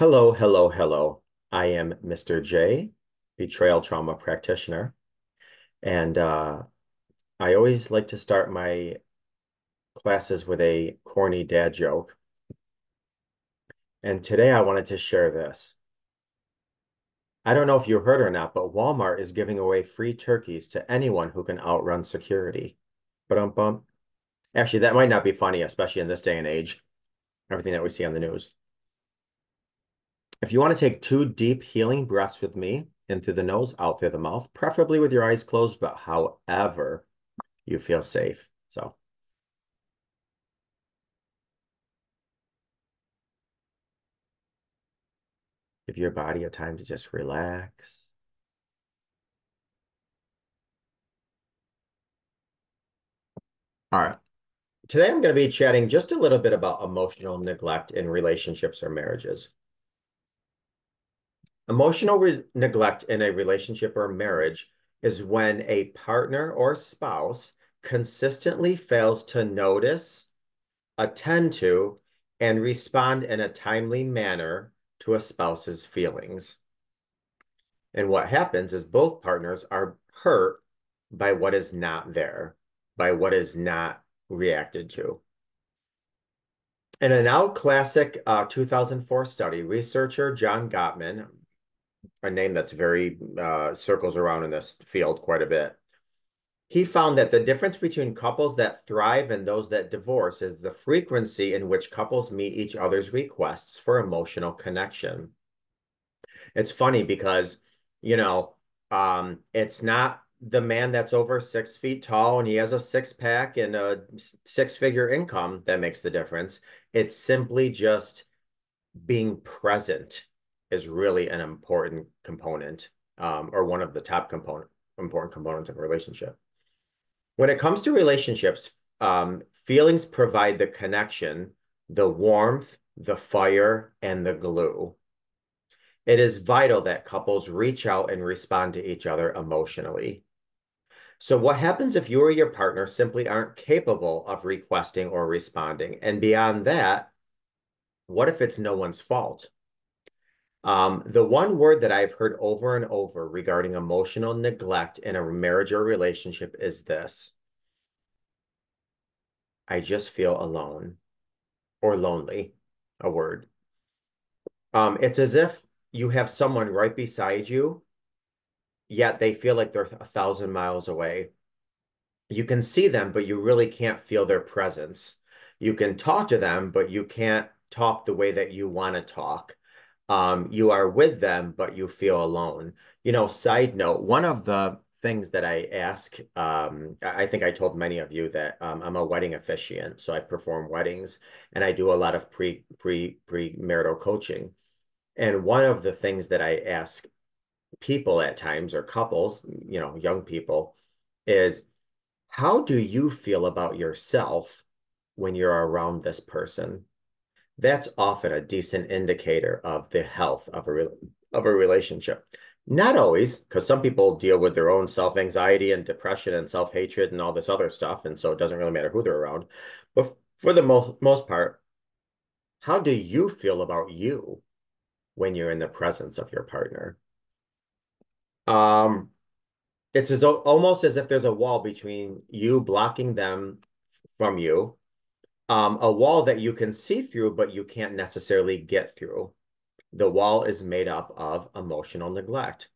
Hello, hello, hello. I am Mr. J, betrayal trauma practitioner, and I always like to start my classes with a corny dad joke. And today I wanted to share this. I don't know if you heard or not, but Walmart is giving away free turkeys to anyone who can outrun security. Ba-dum-bum. Actually, that might not be funny, especially in this day and age, everything that we see on the news. If you want to take two deep healing breaths with me, in through the nose, out through the mouth, preferably with your eyes closed, but however you feel safe. So give your body a time to just relax. All right. Today I'm going to be chatting just a little bit about emotional neglect in relationships or marriages. Emotional neglect in a relationship or marriage is when a partner or spouse consistently fails to notice, attend to, and respond in a timely manner to a spouse's feelings. And what happens is both partners are hurt by what is not there, by what is not reacted to. In a now classic 2004 study, researcher John Gottman, a name that's very circles around in this field quite a bit, he found that the difference between couples that thrive and those that divorce is the frequency in which couples meet each other's requests for emotional connection. It's funny because, you know, it's not the man that's over 6 feet tall and he has a six pack and a six-figure income that makes the difference. It's simply just being present is really an important component, or one of the top important components of a relationship. When it comes to relationships, feelings provide the connection, the warmth, the fire, and the glue. It is vital that couples reach out and respond to each other emotionally. So, what happens if you or your partner simply aren't capable of requesting or responding? And beyond that, what if it's no one's fault? The one word that I've heard over and over regarding emotional neglect in a marriage or relationship is this: I just feel alone or lonely, a word. It's as if you have someone right beside you, yet they feel like they're 1,000 miles away. You can see them, but you really can't feel their presence. You can talk to them, but you can't talk the way that you want to talk. You are with them, but you feel alone. Side note, one of the things that I ask, I think I told many of you that I'm a wedding officiant, so I perform weddings and I do a lot of premarital coaching. And one of the things that I ask people at times, or couples, young people, is how do you feel about yourself when you're around this person? That's often a decent indicator of the health of a relationship. Not always, because some people deal with their own self-anxiety and depression and self-hatred and all this other stuff, and so it doesn't really matter who they're around. But for the most part, how do you feel about you when you're in the presence of your partner? Um, it's almost as if there's a wall between you blocking them from you, a wall that you can see through, but you can't necessarily get through. The wall is made up of emotional neglect.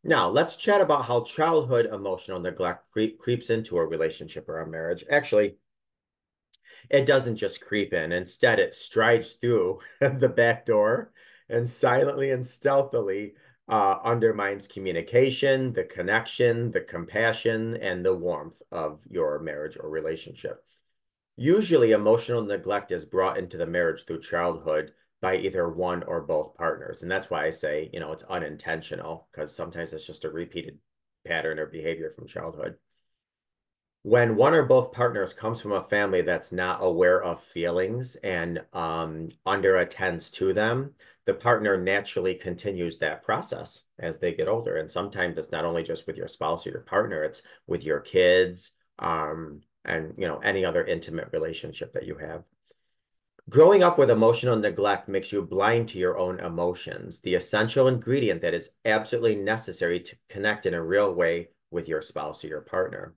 Now, let's chat about how childhood emotional neglect creeps into a relationship or a marriage. Actually, it doesn't just creep in. Instead, it strides through the back door and silently and stealthily undermines communication, the connection, the compassion, and the warmth of your marriage or relationship. Usually, emotional neglect is brought into the marriage through childhood by either one or both partners. And that's why I say, it's unintentional, because sometimes it's just a repeated pattern or behavior from childhood. When one or both partners comes from a family that's not aware of feelings and under attends to them, the partner naturally continues that process as they get older. And sometimes it's not only just with your spouse or your partner, it's with your kids, and any other intimate relationship that you have. Growing up with emotional neglect makes you blind to your own emotions, the essential ingredient that is absolutely necessary to connect in a real way with your spouse or your partner.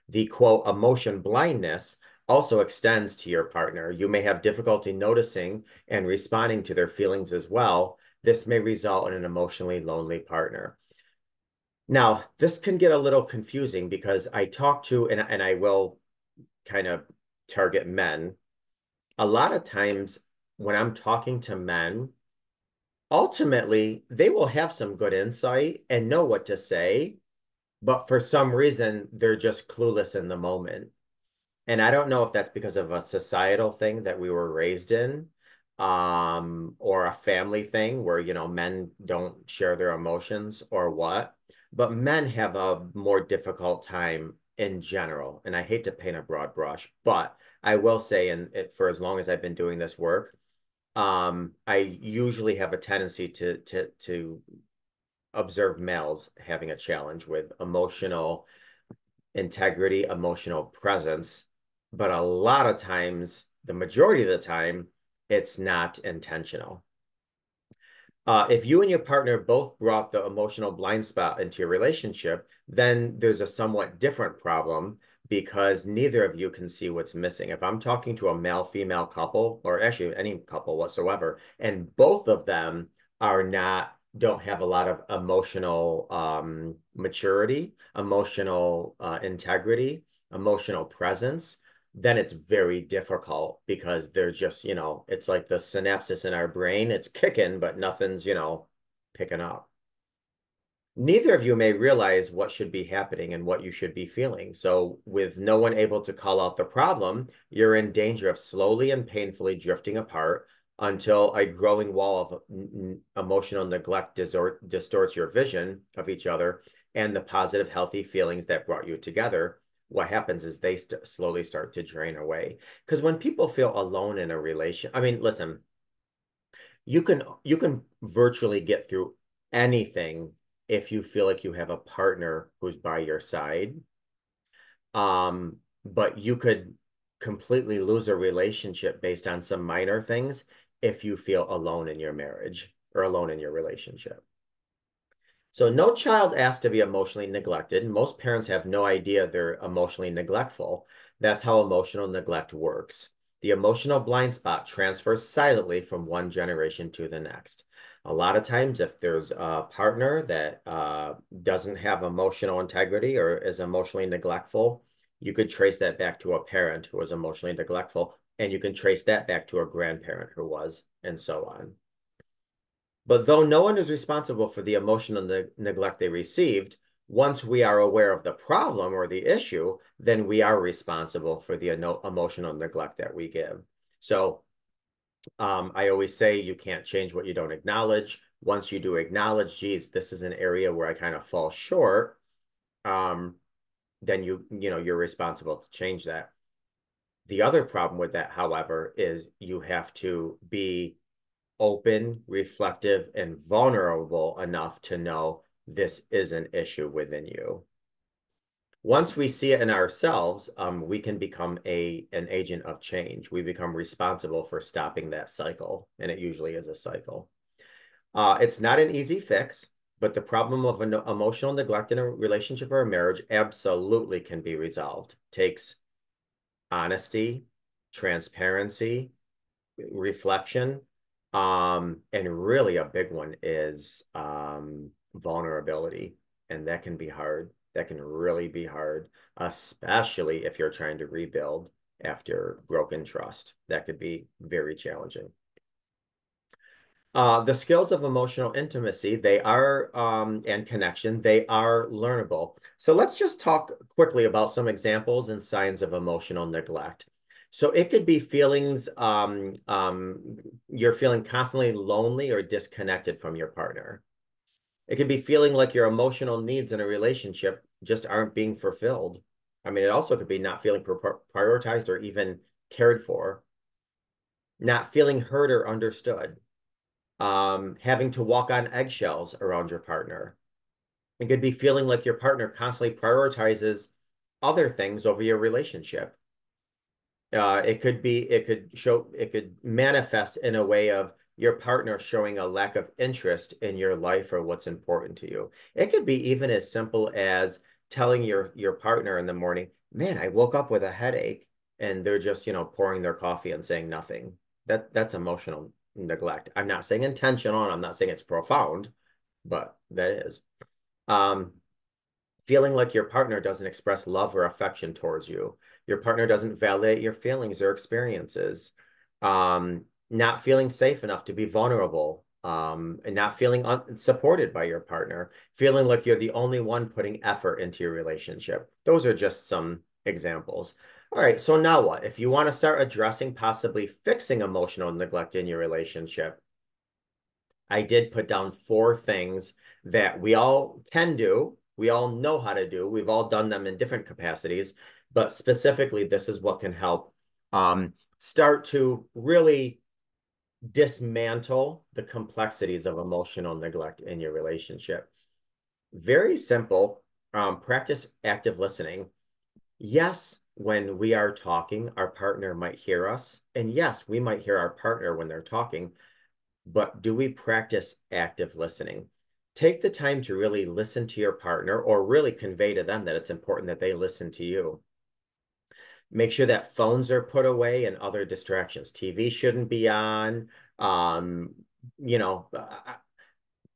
The quote, emotion blindness also extends to your partner. You may have difficulty noticing and responding to their feelings as well. This may result in an emotionally lonely partner. Now, this can get a little confusing because I talk to, and I will kind of target men. A lot of times when I'm talking to men, ultimately they will have some good insight and know what to say, but for some reason they're just clueless in the moment. And I don't know if that's because of a societal thing that we were raised in, or a family thing where, men don't share their emotions or what. But men have a more difficult time in general. And I hate to paint a broad brush, but I will say, for as long as I've been doing this work, I usually have a tendency to observe males having a challenge with emotional integrity, emotional presence, but a lot of times, the majority of the time, it's not intentional. If you and your partner both brought the emotional blind spot into your relationship, then there's a somewhat different problem because neither of you can see what's missing. If I'm talking to a male-female couple, or actually any couple whatsoever, and both of them don't have a lot of emotional maturity, emotional integrity, emotional presence, then it's very difficult because they're just, it's like the synapses in our brain, it's kicking, but nothing's, picking up. Neither of you may realize what should be happening and what you should be feeling. So, with no one able to call out the problem, you're in danger of slowly and painfully drifting apart until a growing wall of emotional neglect distorts your vision of each other and the positive, healthy feelings that brought you together. What happens is they slowly start to drain away. Because when people feel alone in a relation, I mean, listen, you can virtually get through anything if you feel like you have a partner who's by your side. But you could completely lose a relationship based on some minor things if you feel alone in your marriage or alone in your relationship. So no child asked to be emotionally neglected. Most parents have no idea they're emotionally neglectful. That's how emotional neglect works. The emotional blind spot transfers silently from one generation to the next. A lot of times, if there's a partner that doesn't have emotional integrity or is emotionally neglectful, you could trace that back to a parent who was emotionally neglectful, and you can trace that back to a grandparent who was, and so on. But though no one is responsible for the emotional neglect they received, once we are aware of the problem or the issue, then we are responsible for the emotional neglect that we give. So I always say you can't change what you don't acknowledge. Once you do acknowledge, geez, this is an area where I kind of fall short, um, then you're responsible to change that. The other problem with that, however, is you have to be open, reflective, and vulnerable enough to know this is an issue within you. Once we see it in ourselves, we can become an agent of change. We become responsible for stopping that cycle, and it usually is a cycle. It's not an easy fix, but the problem of an emotional neglect in a relationship or a marriage absolutely can be resolved. It takes honesty, transparency, reflection. And really a big one is vulnerability. And that can be hard. That can really be hard, especially if you're trying to rebuild after broken trust. That could be very challenging. The skills of emotional intimacy, and connection, they are learnable. So let's just talk quickly about some examples and signs of emotional neglect. So it could be feelings, you're feeling constantly lonely or disconnected from your partner. It could be feeling like your emotional needs in a relationship just aren't being fulfilled. I mean, it also could be not feeling prioritized or even cared for, not feeling heard or understood, having to walk on eggshells around your partner. It could be feeling like your partner constantly prioritizes other things over your relationship. It could manifest in a way of your partner showing a lack of interest in your life or what's important to you. It could be even as simple as telling your partner in the morning, man, I woke up with a headache, and they're just, pouring their coffee and saying nothing. That's emotional neglect. I'm not saying intentional, and I'm not saying it's profound, but that is. Um, Feeling like your partner doesn't express love or affection towards you. Your partner doesn't validate your feelings or experiences. Not feeling safe enough to be vulnerable. And not feeling supported by your partner. Feeling like you're the only one putting effort into your relationship. Those are just some examples. All right, so now what? If you want to start addressing, possibly fixing emotional neglect in your relationship, I did put down 4 things that we all can do. We all know how to do. We've all done them in different capacities, but specifically, this is what can help start to really dismantle the complexities of emotional neglect in your relationship. Very simple. Practice active listening. Yes, when we are talking, our partner might hear us. And yes, we might hear our partner when they're talking, but do we practice active listening? Take the time to really listen to your partner or really convey to them that it's important that they listen to you. Make sure that phones are put away and other distractions. TV shouldn't be on. Um, you know,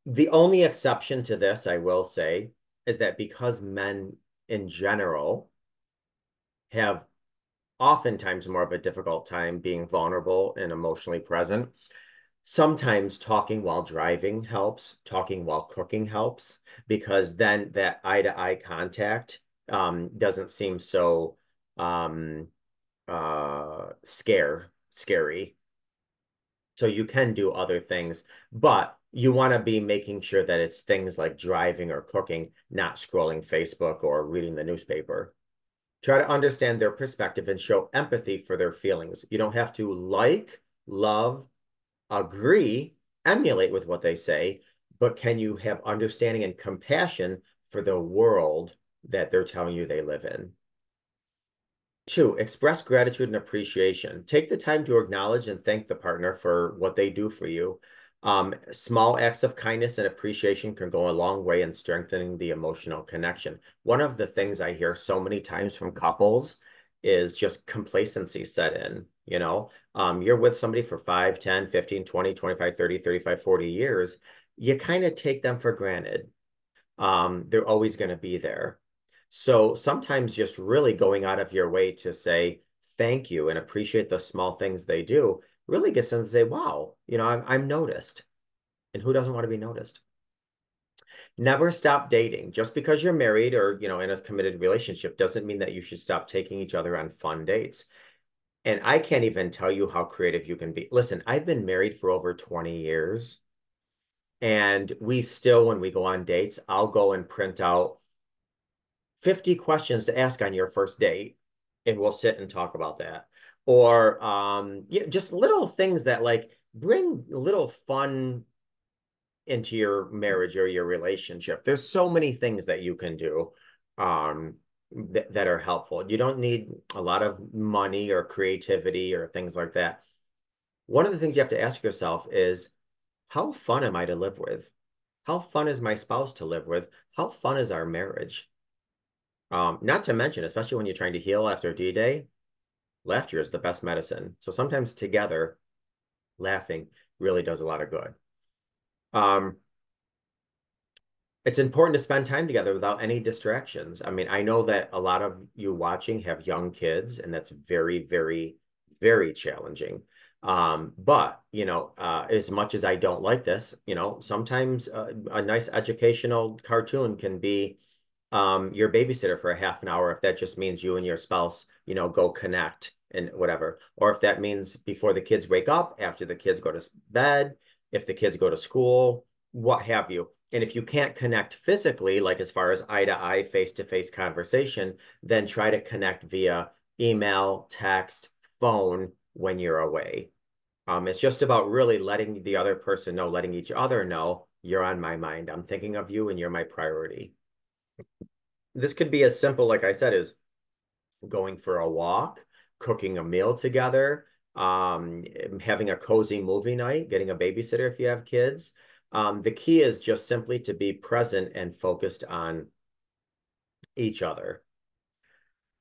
the only exception to this, I will say, is that because men in general have oftentimes more of a difficult time being vulnerable and emotionally present, sometimes talking while driving helps, talking while cooking helps, because then that eye-to-eye contact doesn't seem so um, scary. So you can do other things, but you want to be making sure that it's things like driving or cooking, not scrolling Facebook or reading the newspaper. Try to understand their perspective and show empathy for their feelings. You don't have to like, love, agree, emulate with what they say, but can you have understanding and compassion for the world that they're telling you they live in? 2, express gratitude and appreciation. Take the time to acknowledge and thank the partner for what they do for you. Small acts of kindness and appreciation can go a long way in strengthening the emotional connection. One of the things I hear so many times from couples is just complacency set in, You're with somebody for 5, 10, 15, 20, 25, 30, 35, 40 years. You kind of take them for granted. They're always going to be there. So sometimes just really going out of your way to say thank you and appreciate the small things they do really gets them to say, wow, I'm noticed. And who doesn't want to be noticed? Never stop dating. Just because you're married or, in a committed relationship doesn't mean that you should stop taking each other on fun dates. And I can't even tell you how creative you can be. Listen, I've been married for over 20 years. And we still, when we go on dates, I'll go and print out 50 questions to ask on your first date, and we'll sit and talk about that. Or just little things that like bring little fun into your marriage or your relationship. There's so many things that you can do that are helpful. You don't need a lot of money or creativity or things like that. One of the things you have to ask yourself is, how fun am I to live with? How fun is my spouse to live with? How fun is our marriage? Not to mention, especially when you're trying to heal after D-Day, laughter is the best medicine. So sometimes together, laughing really does a lot of good. Um, it's important to spend time together without any distractions. I mean, I know that a lot of you watching have young kids, and that's very, very, very challenging. But, as much as I don't like this, sometimes a nice educational cartoon can be your babysitter for a half an hour if that just means you and your spouse, go connect and whatever. Or if that means before the kids wake up, after the kids go to bed, if the kids go to school, what have you. And if you can't connect physically, like as far as eye to eye, face to face conversation, then try to connect via email, text, phone when you're away. It's just about really letting the other person know, letting each other know, you're on my mind. I'm thinking of you and you're my priority. This could be as simple, like I said, as going for a walk, cooking a meal together, having a cozy movie night, getting a babysitter if you have kids. The key is just simply to be present and focused on each other.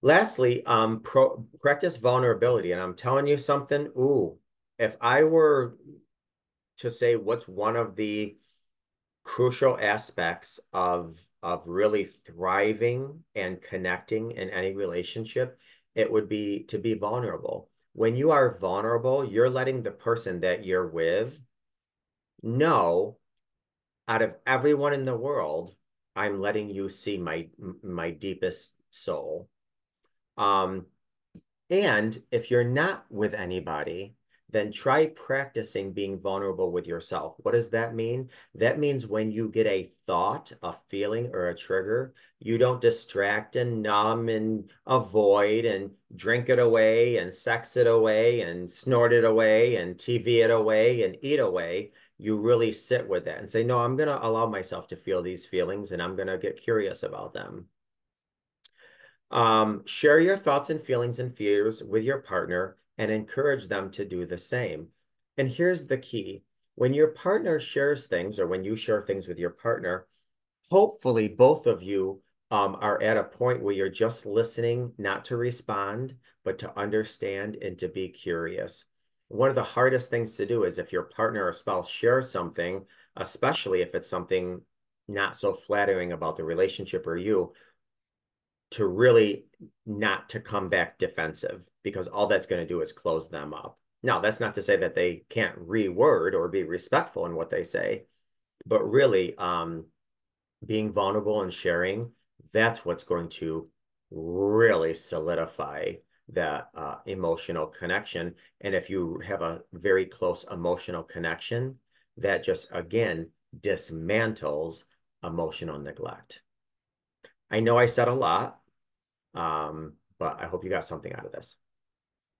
Lastly, practice vulnerability. And I'm telling you something, ooh, if I were to say what's one of the crucial aspects of really thriving and connecting in any relationship, it would be to be vulnerable. When you are vulnerable, you're letting the person that you're with know, out of everyone in the world, I'm letting you see my deepest soul. Um, And if you're not with anybody, then try practicing being vulnerable with yourself. What does that mean? That means when you get a thought, a feeling, or a trigger, you don't distract and numb and avoid and drink it away and sex it away and snort it away and TV it away and eat away. You really sit with that and say, no, I'm going to allow myself to feel these feelings and I'm going to get curious about them. Share your thoughts and feelings and fears with your partner and encourage them to do the same. And here's the key. When your partner shares things or when you share things with your partner, hopefully both of you are at a point where you're just listening, not to respond, but to understand and to be curious. One of the hardest things to do is if your partner or spouse shares something, especially if it's something not so flattering about the relationship or you, to really not to come back defensive because all that's going to do is close them up. Now, that's not to say that they can't reword or be respectful in what they say, but really being vulnerable and sharing, that's what's going to really solidify that emotional connection. And if you have a very close emotional connection, that just again dismantles emotional neglect. I know I said a lot, but I hope you got something out of this.